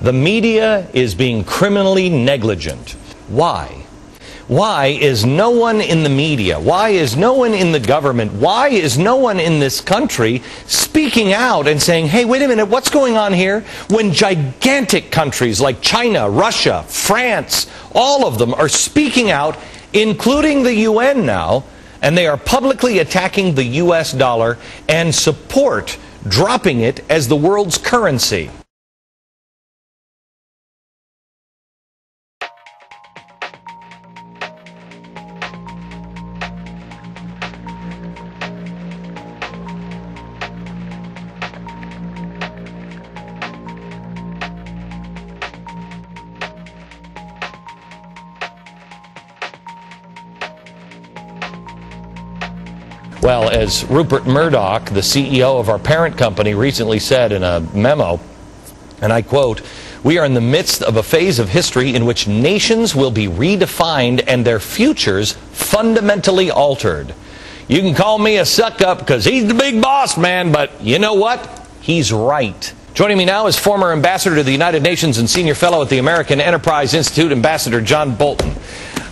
The media is being criminally negligent. Why? Why is no one in the media, why is no one in the government, why is no one in this country speaking out and saying, hey, wait a minute, what's going on here? When gigantic countries like China, Russia, France, all of them are speaking out, including the UN now, and they are publicly attacking the US dollar and support dropping it as the world's currency. Well, as Rupert Murdoch, the CEO of our parent company, recently said in a memo, and I quote, "We are in the midst of a phase of history in which nations will be redefined and their futures fundamentally altered. You can call me a suck-up because he's the big boss, man, but you know what? He's right." Joining me now is former ambassador to the United Nations and senior fellow at the American Enterprise Institute, Ambassador John Bolton.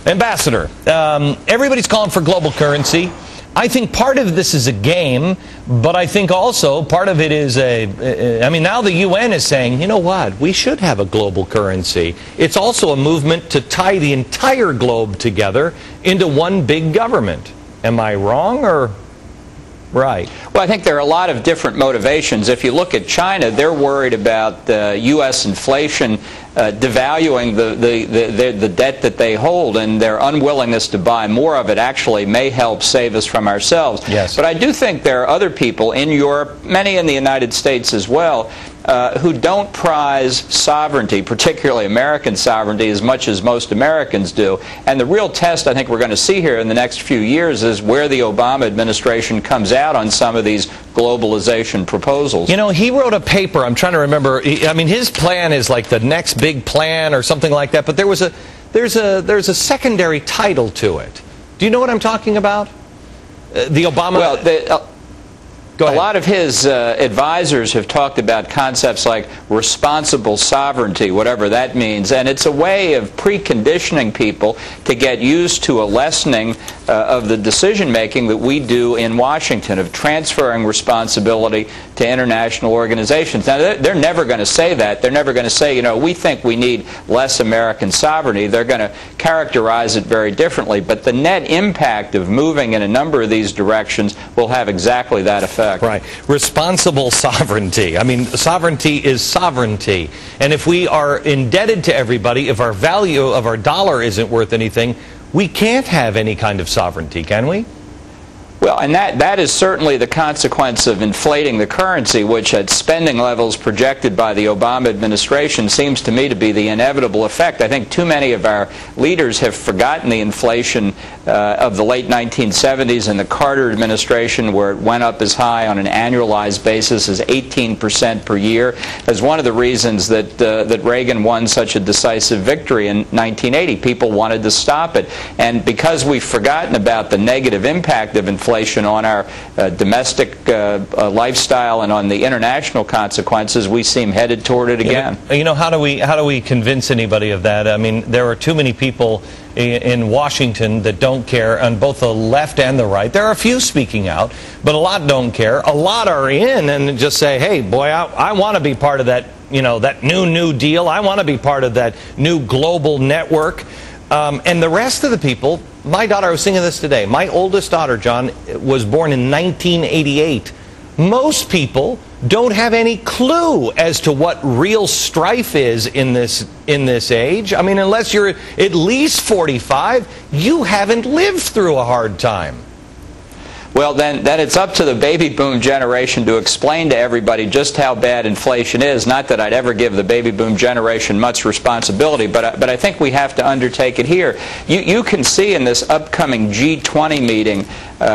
Ambassador, everybody's calling for global currency. I think part of this is a game, but I think also part of it is I mean, now the UN is saying, you know what, we should have a global currency. It's also a movement to tie the entire globe together into one big government. Am I wrong or right? Well, I think there are a lot of different motivations. If you look at China, they're worried about U.S. inflation devaluing the debt that they hold, and their unwillingness to buy more of it actually may help save us from ourselves. Yes. But I do think there are other people in Europe, many in the United States as well, who don't prize sovereignty, particularly American sovereignty, as much as most Americans do. And the real test I think we're going to see here in the next few years is where the Obama administration comes out on some of these globalization proposals. You know, he wrote a paper, I'm trying to remember, I mean, his plan is like the next big plan or something like that, but there's a secondary title to it. Do you know what I'm talking about? The Obama... Well, a lot of his advisors have talked about concepts like responsible sovereignty, whatever that means, and it's a way of preconditioning people to get used to a lessening of the decision-making that we do in Washington, of transferring responsibility to international organizations. Now, they're never going to say that. They're never going to say, you know, we think we need less American sovereignty. They're going to characterize it very differently, but the net impact of moving in a number of these directions will have exactly that effect. Right. Responsible sovereignty. I mean, sovereignty is sovereignty. And if we are indebted to everybody, if our value of our dollar isn't worth anything, we can't have any kind of sovereignty, can we? Well, and that is certainly the consequence of inflating the currency, which at spending levels projected by the Obama administration seems to me to be the inevitable effect. I think too many of our leaders have forgotten the inflation of the late 1970s and the Carter administration, where it went up as high on an annualized basis as 18% per year, as one of the reasons that that Reagan won such a decisive victory in 1980. People wanted to stop it. And because we've forgotten about the negative impact of inflation on our domestic lifestyle and on the international consequences, we seem headed toward it again. You know, how do we convince anybody of that? I mean, there are too many people in Washington that don't care on both the left and the right. There are a few speaking out, but a lot don't care. A lot are in and just say, hey, boy, I want to be part of that, you know, that new deal. I want to be part of that new global network. And the rest of the people, my daughter, I was thinking this today, my oldest daughter, John, was born in 1988. Most people don't have any clue as to what real strife is in this age. I mean, unless you're at least 45, you haven't lived through a hard time. Well, then it's up to the baby boom generation to explain to everybody just how bad inflation is. Not that I'd ever give the baby boom generation much responsibility, but I think we have to undertake it here. You can see in this upcoming G20 meeting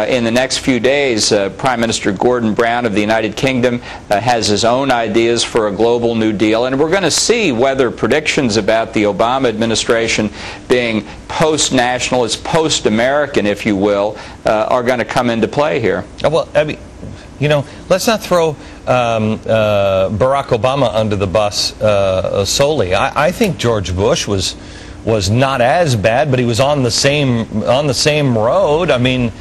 in the next few days, Prime Minister Gordon Brown of the United Kingdom has his own ideas for a global New Deal, and we're going to see whether predictions about the Obama administration being post-nationalist, post-American, if you will, are going to come into play here. Well, I mean, You know, let's not throw Barack Obama under the bus solely. I think George Bush was not as bad, but he was on the same road. I mean,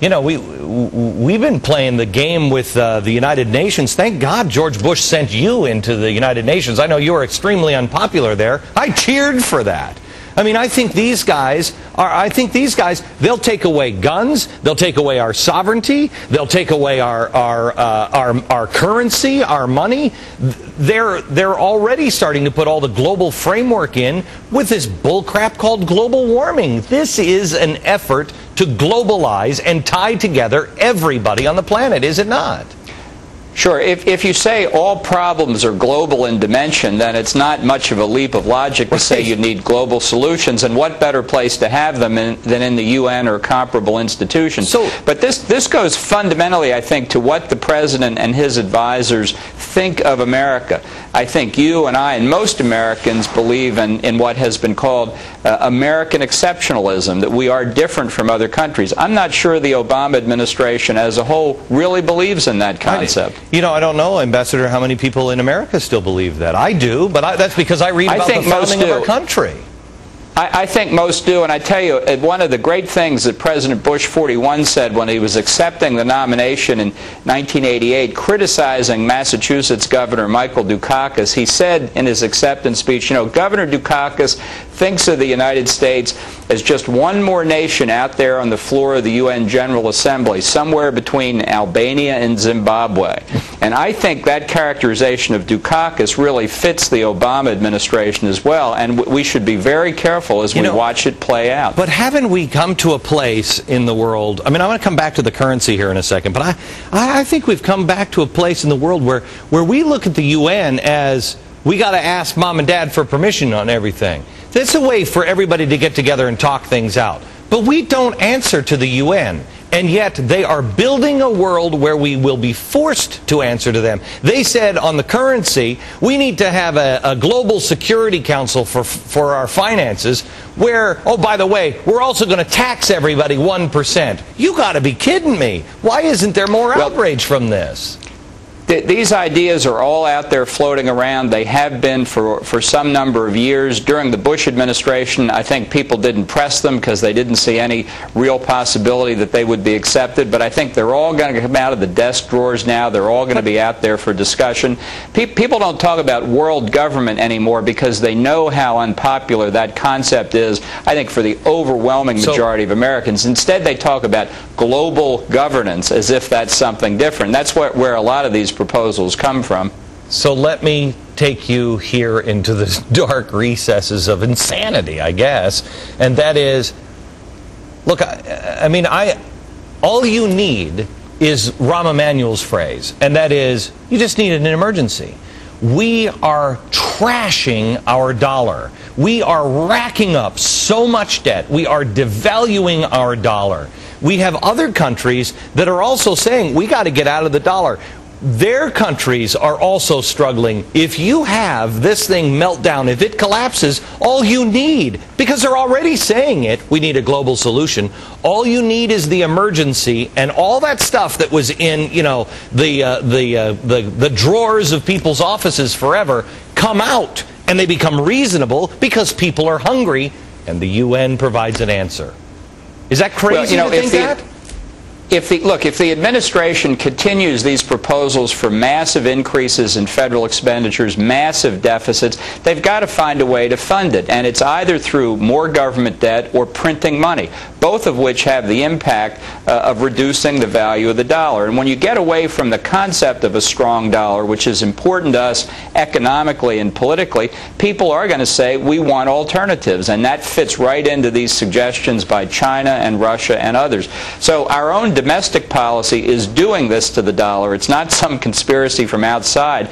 you know, we've been playing the game with the United Nations. Thank God George Bush sent you into the United Nations. I know you were extremely unpopular there. I cheered for that. I mean, I think these guys, they'll take away guns, they'll take away our sovereignty, they'll take away our currency, our money. They're already starting to put all the global framework in with this bullcrap called global warming. This is an effort to globalize and tie together everybody on the planet, is it not? Sure. If you say all problems are global in dimension, then it's not much of a leap of logic to say you need global solutions, and what better place to have them than in the UN or comparable institutions. But this goes fundamentally, I think, to what the President and his advisors think of America. I think you and I and most Americans believe in what has been called American exceptionalism, that we are different from other countries. I'm not sure the Obama administration as a whole really believes in that concept. You know, I don't know, Ambassador, how many people in America still believe that. I do, but that's because I read about the founding of our country. I think most do, and I tell you, one of the great things that President Bush 41 said when he was accepting the nomination in 1988, criticizing Massachusetts Governor Michael Dukakis, he said in his acceptance speech, you know, Governor Dukakis thinks of the United States as just one more nation out there on the floor of the UN General Assembly, somewhere between Albania and Zimbabwe. And I think that characterization of Dukakis really fits the Obama administration as well, and we should be very careful as we watch it play out. But haven't we come to a place in the world, I mean, I want to come back to the currency here in a second, but I think we've come back to a place in the world where we look at the UN as we got to ask mom and dad for permission on everything. That's a way for everybody to get together and talk things out. But we don't answer to the UN. And yet they are building a world where we will be forced to answer to them. They said on the currency, we need to have a global security council for our finances where, oh, by the way, we're also going to tax everybody 1%. You got to be kidding me. Why isn't there more outrage from this? These ideas are all out there floating around. They have been for some number of years. During the Bush administration, I think people didn't press them because they didn't see any real possibility that they would be accepted. But I think they're all going to come out of the desk drawers now. They're all going to be out there for discussion. People don't talk about world government anymore because they know how unpopular that concept is, I think, for the overwhelming majority of Americans. Instead, they talk about global governance as if that's something different. That's where a lot of these proposals come from. So let me take you here into the dark recesses of insanity, I guess, and that is, look, I mean, all you need is Rahm Emanuel's phrase, and that is, you just need an emergency. We are trashing our dollar. We are racking up so much debt. We are devaluing our dollar. We have other countries that are also saying, we got to get out of the dollar. Their countries are also struggling. If you have this thing melt down, if it collapses, all you need, because they're already saying it, we need a global solution. All you need is the emergency, and all that stuff that was in, you know, the drawers of people's offices forever come out, and they become reasonable because people are hungry, and the UN provides an answer. Is that crazy to think that? If the administration continues these proposals for massive increases in federal expenditures, massive deficits, they've got to find a way to fund it. And it's either through more government debt or printing money, both of which have the impact of reducing the value of the dollar. And when you get away from the concept of a strong dollar, which is important to us economically and politically, people are going to say, we want alternatives. And that fits right into these suggestions by China and Russia and others. So our own domestic policy is doing this to the dollar. It's not some conspiracy from outside.